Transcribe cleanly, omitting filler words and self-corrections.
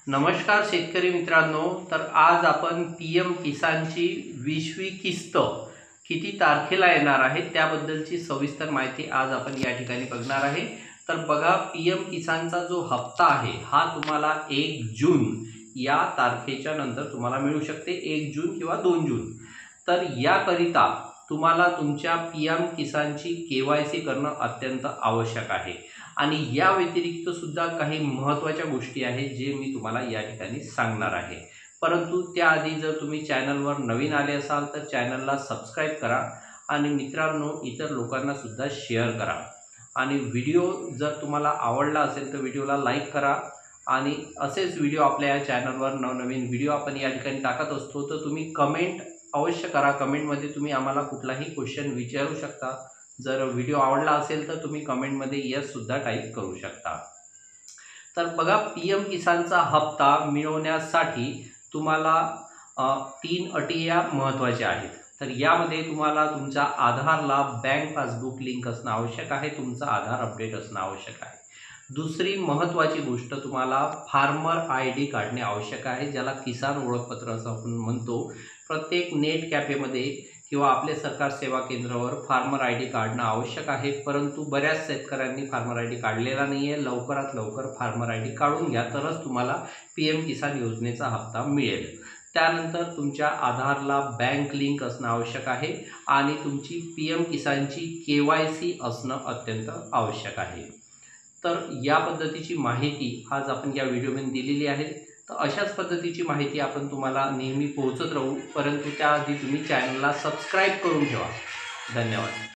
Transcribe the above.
नमस्कार शेतकरी मित्रांनो, तर आज आपण पीएम किसानची 20वी किस्त किती तारखेला येणार आहे त्याबद्दलची सविस्तर माहिती आज आपण या ठिकाणी बघणार आहे। तर बघा, पीएम किसानचा जो हप्ता आहे हा तुम्हाला 1 जून या तारखेच्या नंतर तुम्हाला मिळू शकते, 1 जून किंवा 2 जून। तर याकरिता तुम्हाला तुमच्या पीएम किसानची केवायसी करणं अत्यंत आवश्यक आहे आणि या व्यतिरिक्त सुद्धा काही महत्त्वाच्या गोष्टी आहेत जे मी तुम्हाला या ठिकाणी सांगणार आहे। परंतु त्याआधी जर तुम्ही चॅनलवर नवीन आले असाल तर चॅनलला सबस्क्राइब करा आणि मित्रांनो इतर लोकांना सुद्धा शेअर करा आणि व्हिडिओ जर तुम्हाला आवडला असेल तर व्हिडिओला लाईक करा आणि असेच व्हिडिओ आपल्या या चॅनलवर नवनवीन व्हिडिओ आपण या ठिकाणी टाकत असतो तर तुम्ही कमेंट अवश्य करा। कमेंटमध्ये तुम्ही आम्हाला कुठलाही क्वेश्चन विचारू शकता। जर व्हिडिओ आवडला असेल तर तुम्ही कमेंटमध्ये यस सुद्धा टाईप करू शकता। तर बघा, पीएम किसानचा हप्ता मिळवण्यासाठी तुम्हाला 3 अटी या महत्त्वाच्या आहेत। तर यामध्ये तुम्हाला तुमच्या आधारला बँक पासबुक लिंक असणं आवश्यक आहे, तुमचा आधार अपडेट असणं आवश्यक आहे। दुसरी महत्त्वाची गोष्ट, तुम्हाला फार्मर ID काढणे आवश्यक आहे, ज्याला किसान ओळखपत्र असं आपण म्हणतो। प्रत्येक नेट कॅफेमध्ये किंवा आपले सरकार सेवा केंद्रावर फार्मर ID काढणं आवश्यक आहे, परंतु बऱ्याच शेतकऱ्यांनी फार्मर ID काढलेला नाही आहे। लवकरात लवकर फार्मर ID काढून घ्या, तरच तुम्हाला पीएम किसान योजनेचा हप्ता मिळेल। त्यानंतर तुमच्या आधारला बँक लिंक असणं आवश्यक आहे आणि तुमची पीएम किसानची केवायसी असणं अत्यंत आवश्यक आहे। तर या पद्धतीची माहिती आज आपण या व्हिडिओमध्ये दिलेली आहे। तर अशाच पद्धतीची माहिती आपण तुम्हाला नेहमी पोहोचत राहू, परंतु त्याआधी तुम्ही चॅनलला सबस्क्राइब करून ठेवा। धन्यवाद।